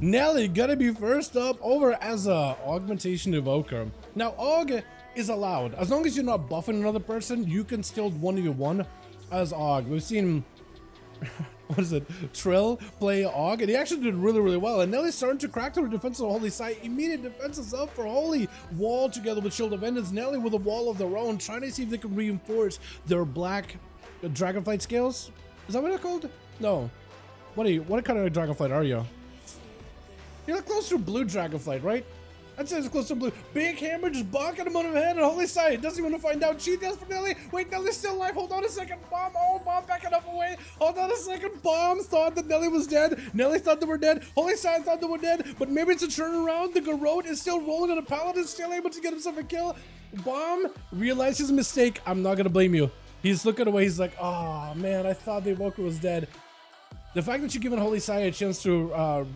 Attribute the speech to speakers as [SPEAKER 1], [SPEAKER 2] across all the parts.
[SPEAKER 1] Nelly gonna be first up over as a augmentation evoker. Now, aug is allowed. As long as you're not buffing another person, you can still 1v1 as aug. We've seen, what is it, Trill play aug, and he actually did really well. And Nelly's starting to crack through the defense of Holy Sight. Immediate defense is up for Holy. Wall together with Shield of Vengeance. Nelly with a wall of their own, trying to see if they can reinforce their black Dragonflight scales. Is that what they're called? No. What kind of Dragonflight are you? You're close to blue Dragonflight, right? I'd say it's close to blue. Big hammer just bonking him on the head, and Holy Sight doesn't even want to find out. Cheat death for Nelly. Wait, Nelly's still alive. Hold on a second. Bomb. Oh, bomb backing up away. Hold on a second. Bomb thought that Nelly was dead. Nelly thought they were dead. Holy Sight thought they were dead. But maybe it's a turnaround. The Garrote is still rolling on a paladin, still able to get himself a kill. Bomb realized his mistake. I'm not going to blame you. He's looking away. He's like, oh, man, I thought the Evoker was dead. The fact that you're giving Holy Sight a chance to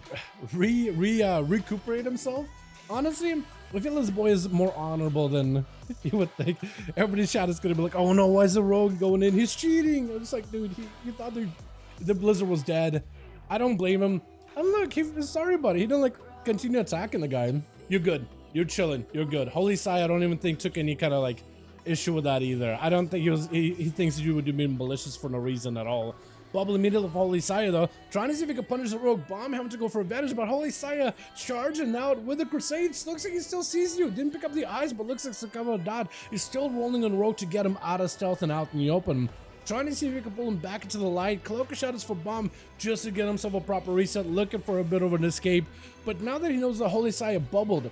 [SPEAKER 1] recuperate himself, honestly, I feel this boy is more honorable than you would think. Everybody's chat is gonna be like, oh no, why is the rogue going in? He's cheating. I'm just like, dude, he thought the Blizzard was dead. I don't blame him. I'm look, he's sorry about it. He didn't like continue attacking the guy. You're good. You're chilling. You're good. Holy Sight, I don't even think took any kind of like issue with that either. I don't think he thinks you would be malicious for no reason at all. Bubble immediately for Holy Saya though, trying to see if he can punish the rogue. Bomb having to go for advantage, but Holy Saya charging out with the Crusades. Looks like he still sees you. Didn't pick up the eyes, but looks like Sakama Dot is still rolling on rogue to get him out of stealth and out in the open. Trying to see if he can pull him back into the light. Cloak of Shadows for Bomb just to get himself a proper reset, looking for a bit of an escape. But now that he knows the Holy Saya bubbled,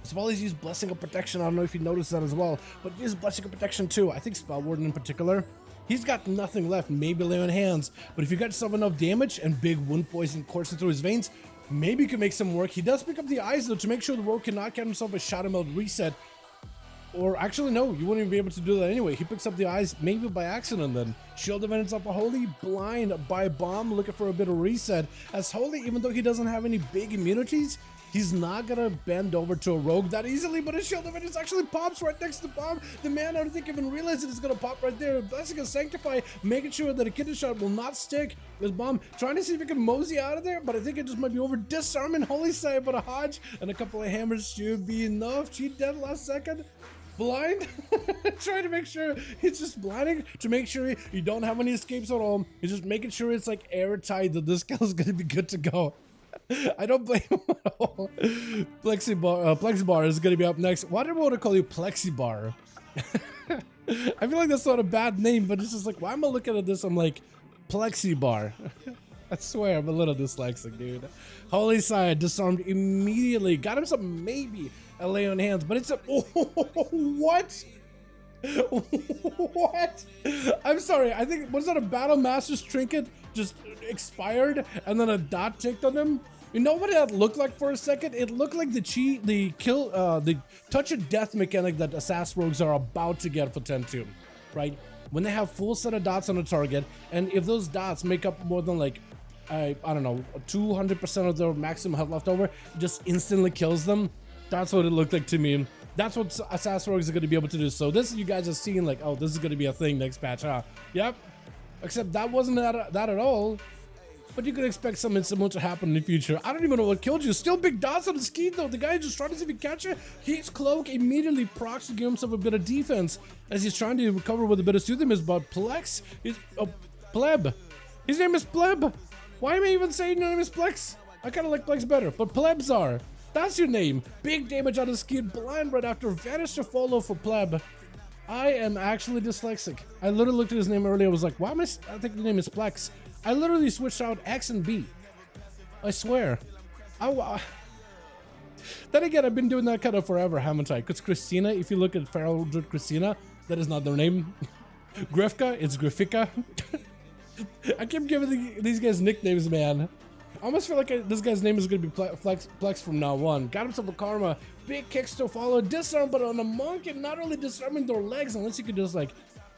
[SPEAKER 1] so he's used Blessing of Protection. I don't know if you noticed that as well, but he used Blessing of Protection too. I think Spell Warden in particular. He's got nothing left, maybe lay on hands, but if you got yourself enough damage and big wound poison coursing through his veins, maybe you can make some work. He does pick up the eyes though to make sure the rogue cannot get himself a Shadow Meld reset. Or actually no, you wouldn't even be able to do that anyway. He picks up the eyes maybe by accident then. Shield of Vengeance up a Holy, blind by Bomb, looking for a bit of reset. As Holy, even though he doesn't have any big immunities, he's not gonna bend over to a rogue that easily, but his Shield of Vengeance actually pops right next to Bomb. The man, I don't think even realized it's gonna pop right there. Blessing of Sanctify, making sure that a kidney shot will not stick. There's Bomb trying to see if he can mosey out of there, but I think it just might be over. Disarming Holy Sight, but a Hodge and a couple of hammers should be enough. Cheat dead last second. Blind, trying to make sure he's just blinding to make sure you don't have any escapes at all. He's just making sure it's like airtight that this guy's gonna be good to go. I don't blame him at all. Plexibar is gonna be up next. Why do I want to call you Plexibar? I feel like that's not a bad name, but it's just like, why am I looking at this? I'm like, Plexibar. I swear I'm a little dyslexic, dude. Holy Sight disarmed immediately. Got himself maybe a lay on hands, but it's a what? What? I'm sorry. I think was that a Battle Master's trinket just expired and then a dot ticked on him? You know what that looked like for a second? It looked like the touch of death mechanic that Assassin Rogues are about to get for 10-2, right? When they have full set of dots on a target, and if those dots make up more than like I don't know, 200% of their maximum health left over, it just instantly kills them. That's what it looked like to me. That's what Assassin Rogues are going to be able to do. So this, you guys are seeing like, oh, this is going to be a thing next patch, huh? Yep. Except that wasn't that at all. But you could expect something similar to happen in the future. I don't even know what killed you. Still big dots on the ski though. The guy just trying to see if he can catch it. His cloak immediately procs to give himself a bit of defense as he's trying to recover with a bit of soothingness. But Plex is Pleb. His name is Pleb. Why am I even saying your name is Plex? I kind of like Plex better, but Plebzar. That's your name. Big damage on the ski, blind right after, vanish to follow for Pleb. I am actually dyslexic. I literally looked at his name earlier. I was like, why am I think the name is Plex. I literally switched out X and B. I swear. Then again, I've been doing that kind of forever, haven't I? Because Christina, if you look at Feral Druid Christina, that is not their name. Grifka, it's Grifika. I keep giving these guys nicknames, man. I almost feel like this guy's name is going to be Plex from now on. Got himself a Karma. Big kicks to follow. Disarm, but on a monk, and not only disarming their legs, unless you could just like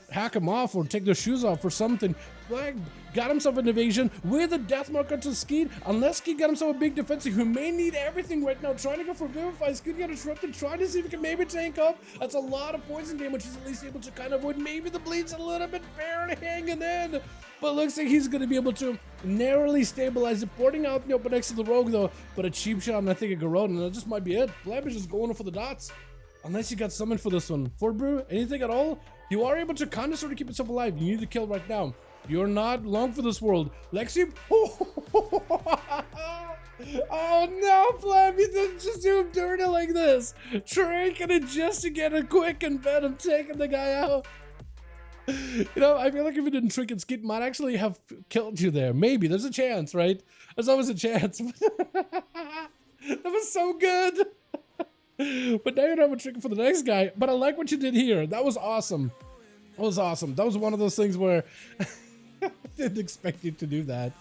[SPEAKER 1] hack him off or take their shoes off or something. Black got himself an evasion with a death mark onto Skeet. Unless Skeet got himself a big defensive who may need everything right now. Trying to go for Vivify. Skeet got disrupted. Trying to see if he can maybe tank up. That's a lot of poison damage. He's at least able to kind of avoid. Maybe the bleed's a little bit barely hanging in. But looks like he's going to be able to narrowly stabilize it. Porting out the open next to the rogue though. But a cheap shot and I think a Garrote. And that just might be it. Blab is just going for the dots. Unless you got summoned for this one. Fort Brew, anything at all? You are able to kind of sort of keep yourself alive. You need to kill right now. You're not long for this world. Lexi. Oh no, Flab, you didn't just do him dirty like this. Trinking it just to get a quick and Venom taking the guy out. You know, I feel like if you didn't trick and Skid might actually have killed you there. Maybe, there's a chance, right? There's always a chance. That was so good. But now you don't have a trick for the next guy. But I like what you did here. That was awesome. That was awesome. That was one of those things where I didn't expect you to do that.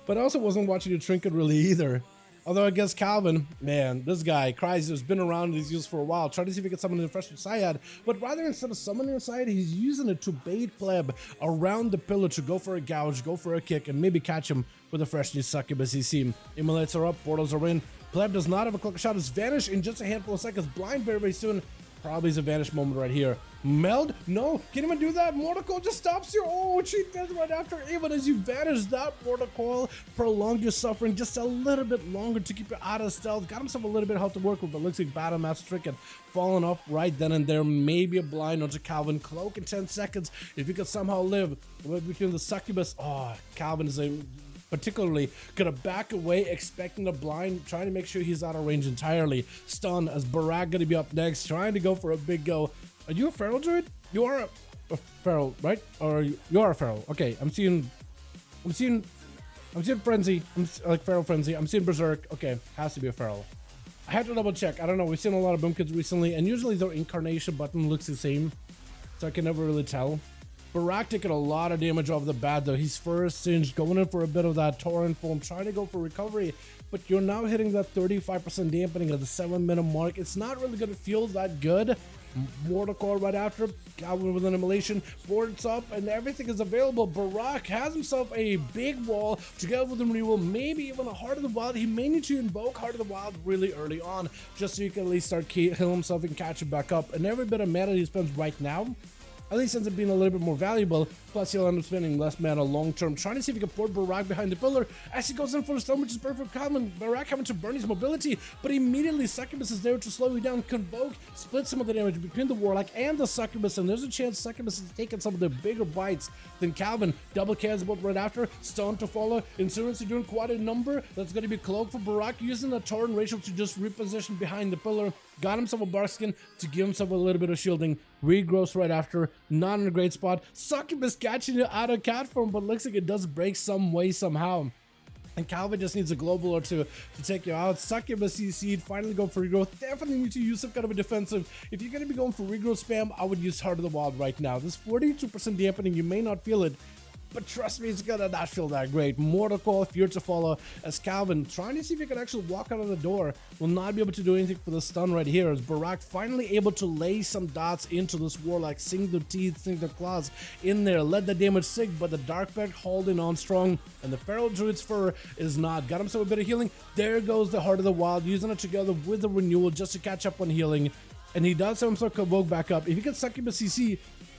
[SPEAKER 1] But I also wasn't watching you trinket really either. Although I guess Calvin, man, this guy, Cryzzer, has been around these use for a while. Trying to see if he can summon the fresh Syad. But rather instead of summoning a Syad, he's using it to bait Pleb around the pillar to go for a gouge, go for a kick, and maybe catch him with a fresh new succubus he's seen. Emotes are up, portals are in. Pleb does not have a clock shot. It's vanished in just a handful of seconds. Blind very, very soon. Probably is a vanish moment right here. Meld? No, can't even do that. Mortal Coil just stops you. Oh, she does right after. Even as you vanish, that Mortal Coil prolonged your suffering just a little bit longer to keep you out of stealth. Got himself a little bit of help to work with, but looks like Battle Master Tricket falling off right then and there. Maybe a blind onto Calvin. Cloak in 10 seconds. If you could somehow live between the succubus. Oh, Calvin is a particularly gonna back away, expecting the blind, trying to make sure he's out of range entirely. Stun as Barak gonna be up next, trying to go for a big go. Are you a feral druid? You are a feral, right? Or you are a feral? Okay, I'm seeing frenzy. I'm like feral frenzy. I'm seeing berserk. Okay, has to be a feral. I have to double check. I don't know. We've seen a lot of boom kids recently, and usually their incarnation button looks the same, so I can never really tell. Barak taking a lot of damage off the bat though. He's first singed, going in for a bit of that torrent foam, trying to go for recovery, but you're now hitting that 35% dampening at the 7-minute mark. It's not really going to feel that good. Mortal Coil right after, Calvin with an immolation, boards up, and everything is available. Barak has himself a big wall together with the reroll, maybe even a Heart of the Wild. He may need to invoke Heart of the Wild really early on, just so you can at least start heal himself and catch him back up. And every bit of mana he spends right now at least ends up being a little bit more valuable, plus he'll end up spending less mana long term, trying to see if he can port Barak behind the pillar as he goes in for a stun, which is perfect for Calvin. Barak having to burn his mobility, but immediately Succubus is there to slow you down. Convoke, split some of the damage between the Warlock and the Succubus, and there's a chance Succubus is taking some of the bigger bites than Calvin. Double cares about right after, stun to follow, Insurgency doing quite a number. That's going to be Cloak for Barak, using the torrent ratio to just reposition behind the pillar. Got himself a Barkskin to give himself a little bit of shielding. Regrowth right after, not in a great spot. Succubus catching it out of cat form, but looks like it does break some way somehow. And Calvin just needs a global or two to take you out. Succubus CC'd, finally go for regrowth. Definitely need to use some kind of a defensive. If you're going to be going for regrowth spam, I would use Heart of the Wild right now. This 42% dampening, you may not feel it, but trust me, it's gonna not feel that great. Mortal Coil, Fear to follow, as Calvin trying to see if he can actually walk out of the door. Will not be able to do anything for the stun right here, as Barak finally able to lay some dots into this Warlock, sink the teeth, sink the claws in there, let the damage sink, but the Dark Pact holding on strong, and the Feral Druid's Fur is not. Got himself a bit of healing. There goes the Heart of the Wild, using it together with the Renewal just to catch up on healing, and he does have himself Convoke back up. If he can Succubus CC,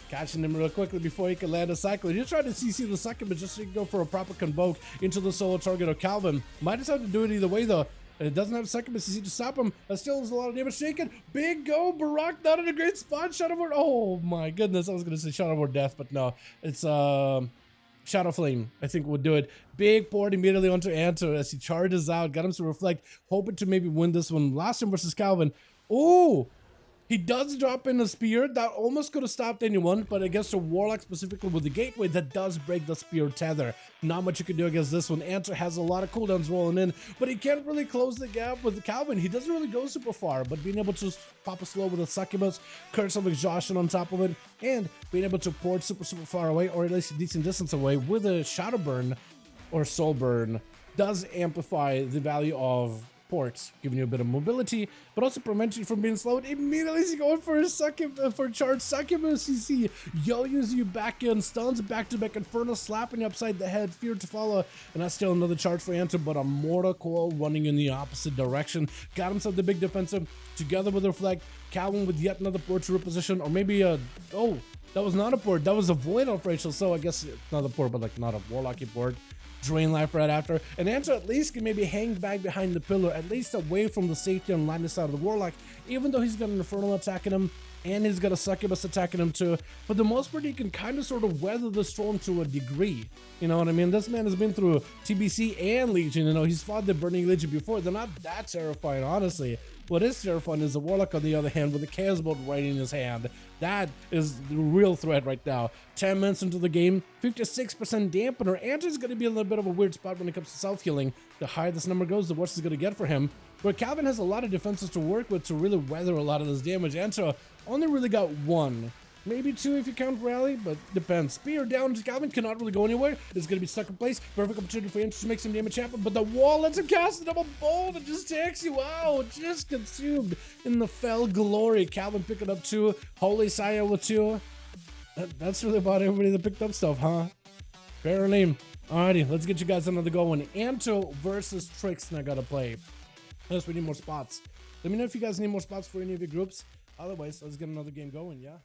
[SPEAKER 1] catching him real quickly before he can land a cycle. He's trying to CC the Succubus just so he can go for a proper Convoke into the solo target of Calvin. Might decide to do it either way though. And it doesn't have Succubus CC to stop him. That still has a lot of damage taken. Big go, Barak not in a great spot. Shadow Ward. Oh my goodness, I was going to say Shadow Ward Death, but no. It's Shadow Flame, I think would do it. Big port immediately onto Anto as he charges out. Got him to reflect, hoping to maybe win this one. Last time versus Calvin. Oh! He does drop in a spear. That almost could have stopped anyone, but against a Warlock, specifically with the Gateway, that does break the spear tether. Not much you can do against this one. Anto has a lot of cooldowns rolling in, but he can't really close the gap with Calvin. He doesn't really go super far, but being able to pop a slow with a Succubus, Curse of Exhaustion on top of it, and being able to port super far away, or at least a decent distance away, with a Shadow Burn or Soul Burn, does amplify the value of ports, giving you a bit of mobility, but also preventing you from being slowed. Immediately he's going for a charge succubus. You see, yo-yos you back in, stuns back-to-back inferno, slapping you upside the head, fear to follow, and that's still another charge for Enter, but a mortal coil running in the opposite direction. Got himself the big defensive, together with Reflect, Calvin with yet another port to reposition, or maybe a, oh, that was not a port, that was a void off Rachel, so I guess not a port, but like not a Warlocky port. Drain life right after, and Enter at least can maybe hang back behind the pillar, at least away from the safety and line of sight of the Warlock, even though he's got an Infernal attacking him, and he's got a Succubus attacking him too. For the most part, he can kind of sort of weather the storm to a degree. You know what I mean? This man has been through TBC and Legion, you know, he's fought the Burning Legion before. They're not that terrifying, honestly. What is terrifying is the Warlock, on the other hand, with the Chaos Bolt right in his hand. That is the real threat right now. 10 minutes into the game, 56% dampener. Andrew's going to be a little bit of a weird spot when it comes to self-healing. The higher this number goes, the worse it's going to get for him. Where Calvin has a lot of defenses to work with to really weather a lot of this damage. Andrew only really got one. Maybe two if you count Rally, but depends. Spear down to Calvin, cannot really go anywhere. It's going to be stuck in place. Perfect opportunity for him to make some damage happen, but the wall lets him cast a double bolt and just takes you out. Just consumed in the fell glory. Calvin picking up 2. Holy Saya with 2. That's really about everybody that picked up stuff, huh? Fair name. Alrighty, let's get you guys another go one. Anto versus Trixton I gotta play. Yes, we need more spots. Let me know if you guys need more spots for any of your groups. Otherwise, let's get another game going, yeah?